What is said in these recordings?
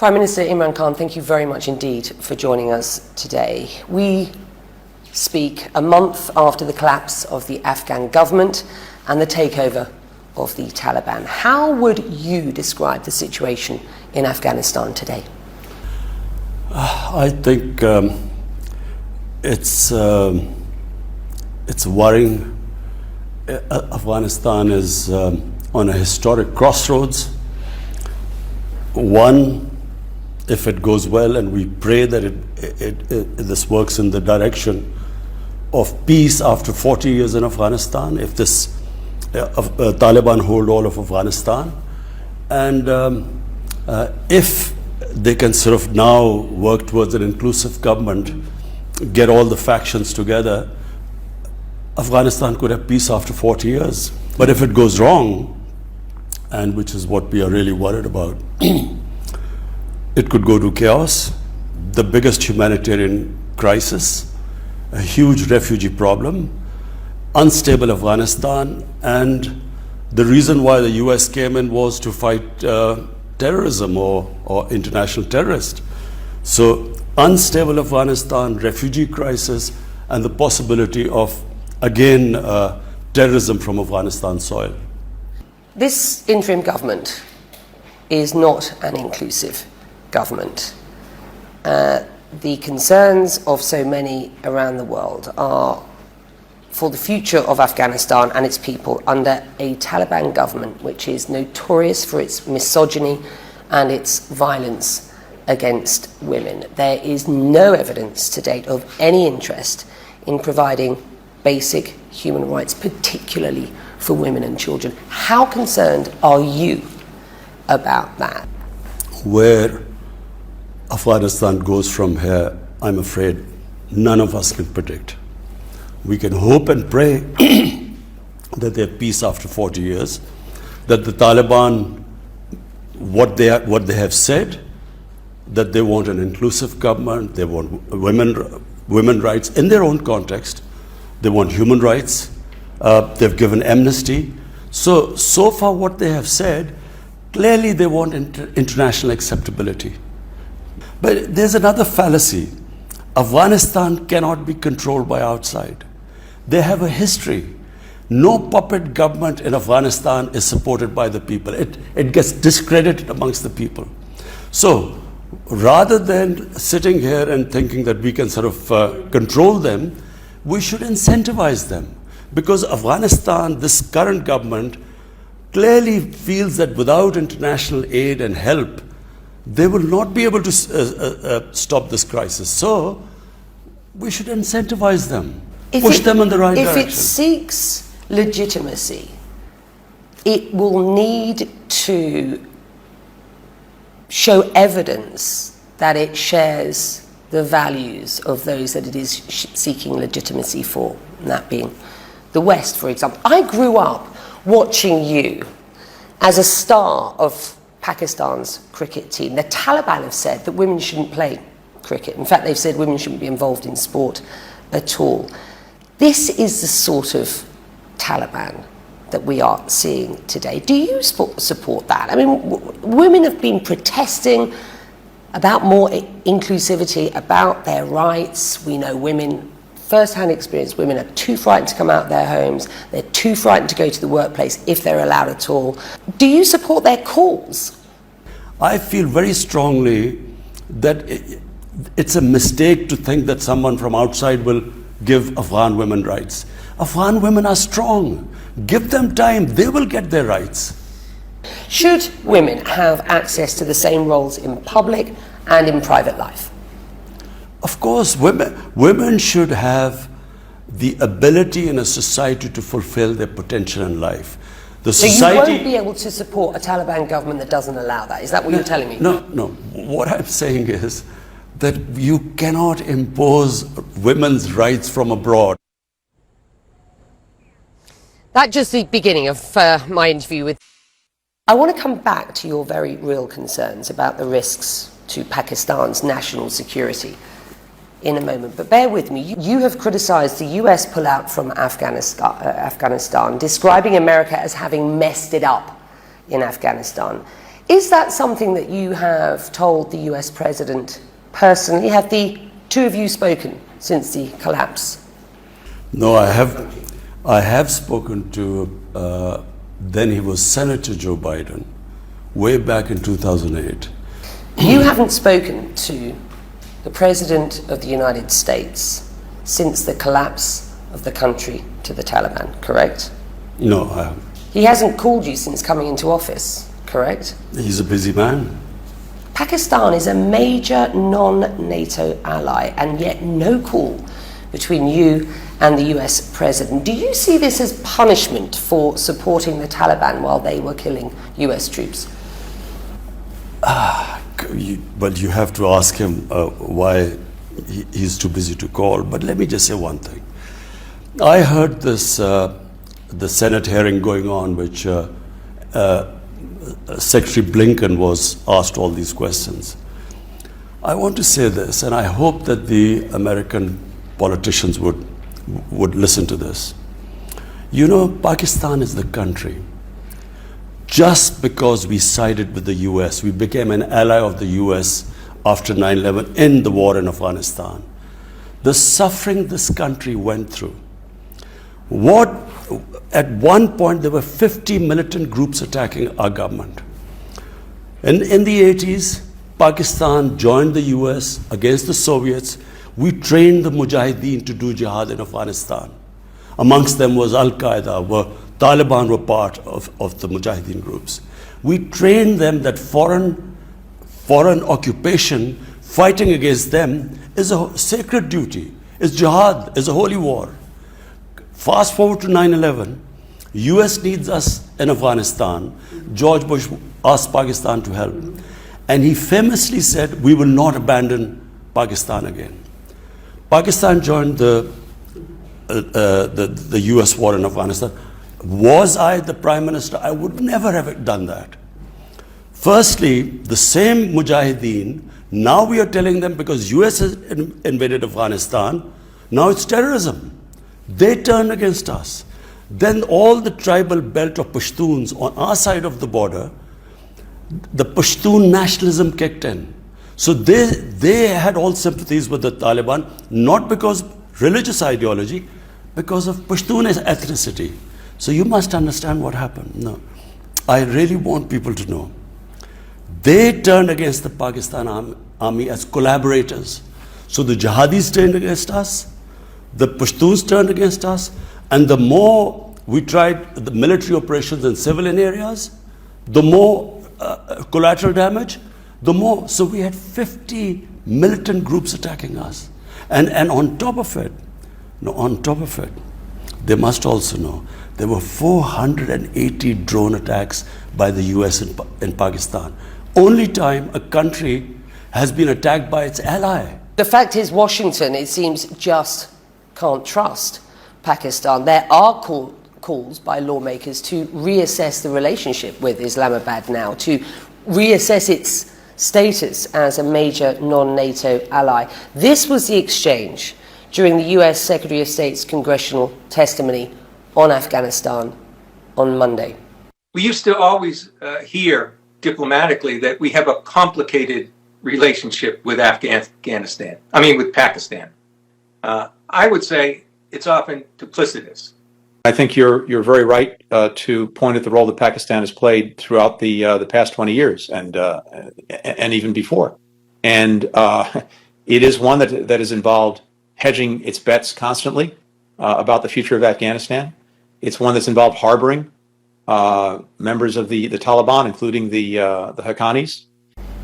Prime Minister Imran Khan, thank you very much indeed for joining us today. We speak a month after the collapse of the Afghan government and the takeover of the Taliban. How would you describe the situation in Afghanistan today? I think it's worrying. Afghanistan is on a historic crossroads. One, if it goes well, and we pray that this works in the direction of peace after 40 years in Afghanistan, if this Taliban hold all of Afghanistan, and if they can sort of now work towards an inclusive government, get all the factions together, Afghanistan could have peace after 40 years. But if it goes wrong, and which is what we are really worried about, it could go to chaos, the biggest humanitarian crisis, a huge refugee problem, unstable Afghanistan, and the reason why the US came in was to fight terrorism or international terrorists. So unstable Afghanistan, refugee crisis, and the possibility of, again, terrorism from Afghanistan soil. This interim government is not an inclusive government. The concerns of so many around the world are for the future of Afghanistan and its people under a Taliban government which is notorious for its misogyny and its violence against women. There is no evidence to date of any interest in providing basic human rights, particularly for women and children. How concerned are you about that? Where Afghanistan goes from here, I'm afraid none of us can predict. We can hope and pray that they have peace after 40 years, that the Taliban, what they have said, that they want an inclusive government, they want women rights in their own context, they want human rights, they've given amnesty. So far what they have said, clearly they want international acceptability. But there's another fallacy. Afghanistan cannot be controlled by outside. They have a history. No puppet government in Afghanistan is supported by the people. It gets discredited amongst the people. So rather than sitting here and thinking that we can sort of control them, we should incentivize them. Because Afghanistan, this current government, clearly feels that without international aid and help, they will not be able to stop this crisis. So we should incentivize them, push them in the right direction. If it seeks legitimacy, it will need to show evidence that it shares the values of those that it is seeking legitimacy for, and that being the West, for example. I grew up watching you as a star of Pakistan's cricket team. The Taliban have said that women shouldn't play cricket. In fact, they've said women shouldn't be involved in sport at all. This is the sort of Taliban that we are seeing today. Do you support that? I mean, women have been protesting about more inclusivity, about their rights. We know women, first-hand experience, women are too frightened to come out of their homes. They're too frightened to go to the workplace if they're allowed at all. Do you support their cause? I feel very strongly that it's a mistake to think that someone from outside will give Afghan women rights. Afghan women are strong. Give them time, they will get their rights. Should women have access to the same roles in public and in private life? Of course, women should have the ability in a society to fulfill their potential in life. So you won't be able to support a Taliban government that doesn't allow that? Is that what you're telling me? No. What I'm saying is that you cannot impose women's rights from abroad. That's just the beginning of my interview with... I want to come back to your very real concerns about the risks to Pakistan's national security in a moment, but bear with me. You have criticised the US pullout from Afghanistan, describing America as having messed it up in Afghanistan. Is that something that you have told the US President personally? Have the two of you spoken since the collapse? No, I have spoken to, then he was Senator Joe Biden, way back in 2008. You haven't spoken to the President of the United States since the collapse of the country to the Taliban, correct? No, I haven't. He hasn't called you since coming into office, correct? He's a busy man. Pakistan is a major non-NATO ally, and yet no call between you and the US President. Do you see this as punishment for supporting the Taliban while they were killing US troops? But you have to ask him why he's too busy to call. But let me just say one thing. I heard this, the Senate hearing going on, which Secretary Blinken was asked all these questions. I want to say this, and I hope that the American politicians would listen to this. You know, Pakistan is the country. Just because we sided with the US, we became an ally of the US after 9/11 in the war in Afghanistan. The suffering this country went through. At one point, there were 50 militant groups attacking our government. In the 80s, Pakistan joined the US against the Soviets. We trained the Mujahideen to do jihad in Afghanistan. Amongst them was Al-Qaeda, Taliban were part of the Mujahideen groups. We trained them that foreign occupation, fighting against them, is a sacred duty, is jihad, is a holy war. Fast forward to 9/11, US needs us in Afghanistan. George Bush asked Pakistan to help. And he famously said, we will not abandon Pakistan again. Pakistan joined the US war in Afghanistan. Was I the Prime Minister? I would never have done that. Firstly, the same Mujahideen, now we are telling them because US has invaded Afghanistan, now it's terrorism. They turn against us. Then all the tribal belt of Pashtuns on our side of the border, the Pashtun nationalism kicked in. So they had all sympathies with the Taliban, not because religious ideology, because of Pashtun ethnicity. So you must understand what happened. No, I really want people to know. They turned against the Pakistan army as collaborators. So the jihadis turned against us, the Pashtuns turned against us, and the more we tried the military operations in civilian areas, the more collateral damage, the more. So we had 50 militant groups attacking us. And on top of it, they must also know there were 480 drone attacks by the US in Pakistan. Only time a country has been attacked by its ally. The fact is, Washington, it seems, just can't trust Pakistan. There are calls by lawmakers to reassess the relationship with Islamabad now, to reassess its status as a major non-NATO ally. This was the exchange during the US Secretary of State's congressional testimony on Afghanistan on Monday. We used to always hear diplomatically that we have a complicated relationship with with Pakistan. I would say it's often duplicitous. I think you're very right to point at the role that Pakistan has played throughout the past 20 years and even before, and it is one that has involved hedging its bets constantly about the future of Afghanistan. It's one that's involved harboring members of the Taliban, including the Haqqanis.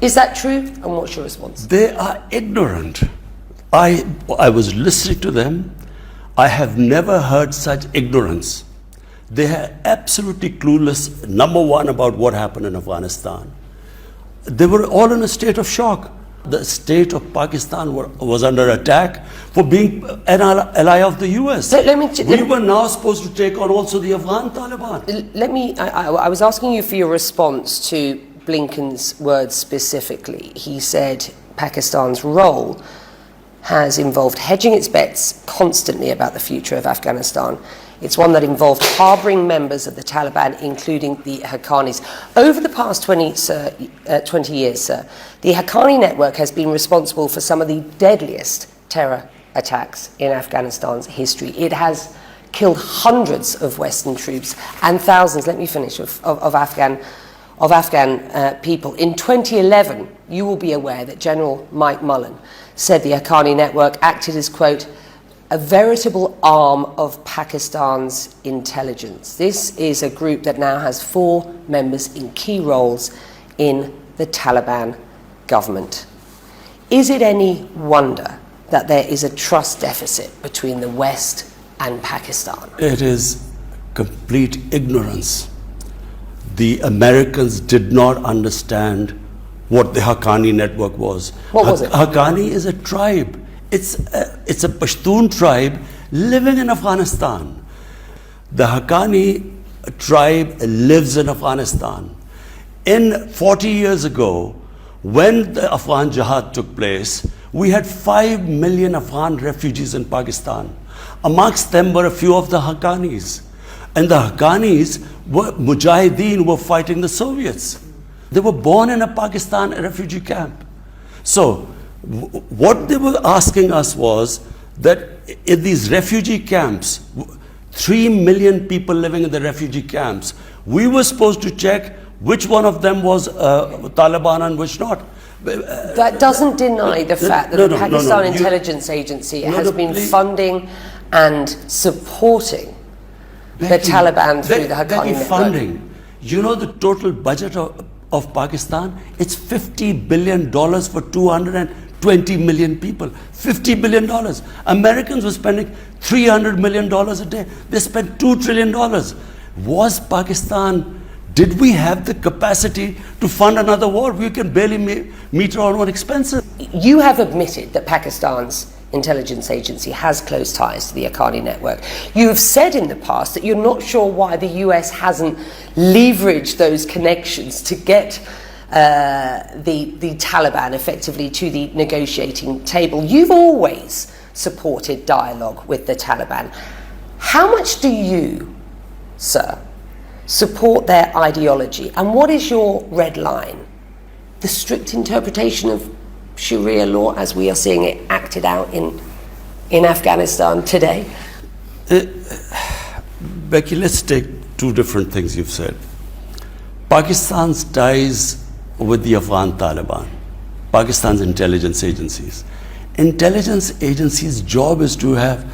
Is that true? And what's your response? They are ignorant. I was listening to them. I have never heard such ignorance. They are absolutely clueless, number one, about what happened in Afghanistan. They were all in a state of shock. The state of Pakistan was under attack for being an ally of the US. We were now supposed to take on also the Afghan Taliban. I was asking you for your response to Blinken's words specifically. He said Pakistan's role has involved hedging its bets constantly about the future of Afghanistan. It's one that involved harbouring members of the Taliban, including the Haqqanis. Over the past 20 years, sir, the Haqqani network has been responsible for some of the deadliest terror attacks in Afghanistan's history. It has killed hundreds of Western troops and thousands, let me finish, of Afghan people. In 2011, you will be aware that General Mike Mullen said the Haqqani network acted as, quote, a veritable arm of Pakistan's intelligence. This is a group that now has 4 members in key roles in the Taliban government. Is it any wonder that there is a trust deficit between the West and Pakistan? It is complete ignorance. The Americans did not understand what the Haqqani network was. What was it? Haqqani is a tribe. It's a Pashtun tribe living in Afghanistan. The Haqqani tribe lives in Afghanistan. 40 years ago, when the Afghan Jihad took place, we had 5 million Afghan refugees in Pakistan. Amongst them were a few of the Haqqanis. And the Haqqanis were Mujahideen, were fighting the Soviets. They were born in a Pakistan refugee camp. So what they were asking us was that in these refugee camps, 3 million people living in the refugee camps, we were supposed to check which one of them was Taliban and which not. That doesn't deny the fact that the Pakistan Intelligence Agency has been funding and supporting the Taliban through the Haqqani network. Funding. You know the total budget of Pakistan? It's $50 billion for 220 million people. $50 billion. Americans were spending $300 million a day. They spent $2 trillion. Was Pakistan, did we have the capacity to fund another war? We can barely meet our own expenses. You have admitted that Pakistan's intelligence agency has close ties to the Haqqani network. You have said in the past that you're not sure why the US hasn't leveraged those connections to get the Taliban effectively to the negotiating table. You've always supported dialogue with the Taliban. How much do you, sir, support their ideology? And what is your red line? The strict interpretation of Sharia law as we are seeing it acted out in Afghanistan today? Becky, let's take 2 different things you've said. Pakistan's ties with the Afghan Taliban, Pakistan's intelligence agencies. Intelligence agencies' job is to have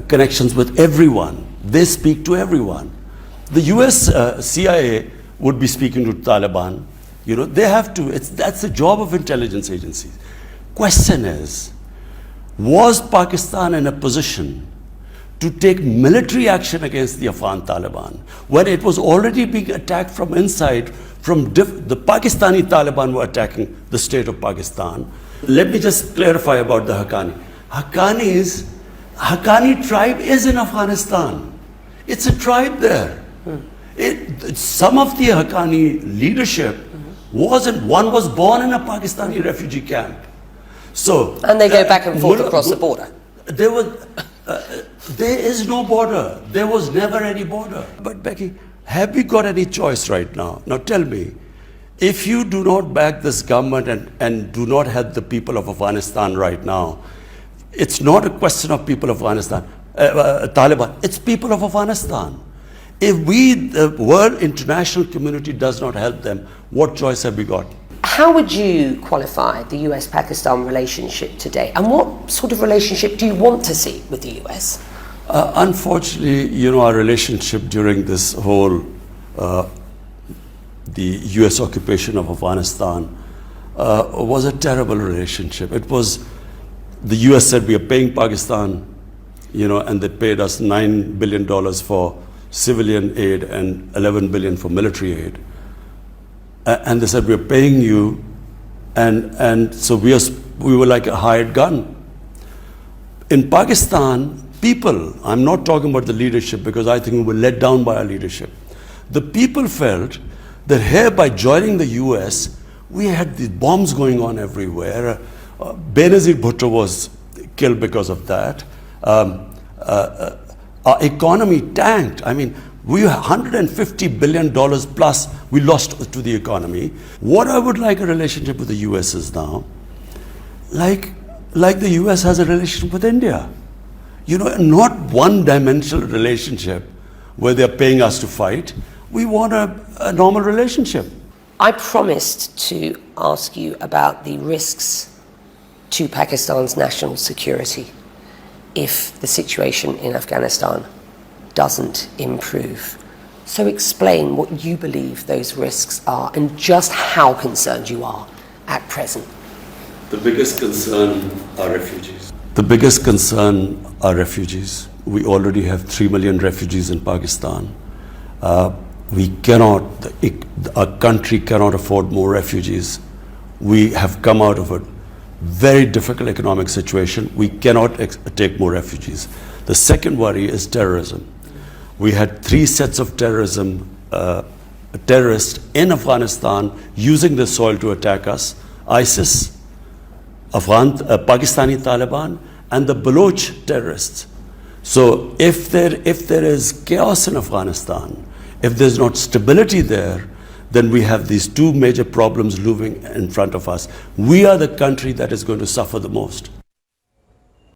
connections with everyone. They speak to everyone. The US CIA would be speaking to Taliban. You know, they have to. That's the job of intelligence agencies. Question is, was Pakistan in a position to take military action against the Afghan Taliban when it was already being attacked from inside? The Pakistani Taliban were attacking the state of Pakistan. Let me just clarify about the Haqqani. Haqqani tribe is in Afghanistan. It's a tribe there. Some of the Haqqani leadership one was born in a Pakistani refugee camp. So and they go back and forth across the border. There is no border. There was never any border. But Becky, have we got any choice right now? Now tell me, if you do not back this government and do not help the people of Afghanistan right now, it's not a question of people of Afghanistan, Taliban, it's people of Afghanistan. If the world international community does not help them, what choice have we got? How would you qualify the US-Pakistan relationship today? And what sort of relationship do you want to see with the US? Unfortunately, you know, our relationship during this whole, the US occupation of Afghanistan was a terrible relationship. It was, the US said we are paying Pakistan, you know, and they paid us $9 billion for civilian aid and $11 billion for military aid. And they said, we're paying you, and so we were like a hired gun. In Pakistan, people, I'm not talking about the leadership because I think we were let down by our leadership. The people felt that here by joining the US, we had these bombs going on everywhere. Benazir Bhutto was killed because of that. Our economy tanked. I mean, we $150 billion plus we lost to the economy. What I would like a relationship with the US is now, like the US has a relationship with India. You know, not one-dimensional relationship where they're paying us to fight. We want a normal relationship. I promised to ask you about the risks to Pakistan's national security if the situation in Afghanistan doesn't improve. So explain what you believe those risks are and just how concerned you are at present. The biggest concern are refugees. The biggest concern are refugees. We already have 3 million refugees in Pakistan. We cannot, our country cannot afford more refugees. We have come out of a very difficult economic situation. We cannot take more refugees. The second worry is terrorism. We had 3 sets of terrorism, terrorists in Afghanistan using the soil to attack us: ISIS, Pakistani Taliban, and the Baloch terrorists. So if there is chaos in Afghanistan, if there's not stability there, then we have these 2 major problems looming in front of us. We are the country that is going to suffer the most.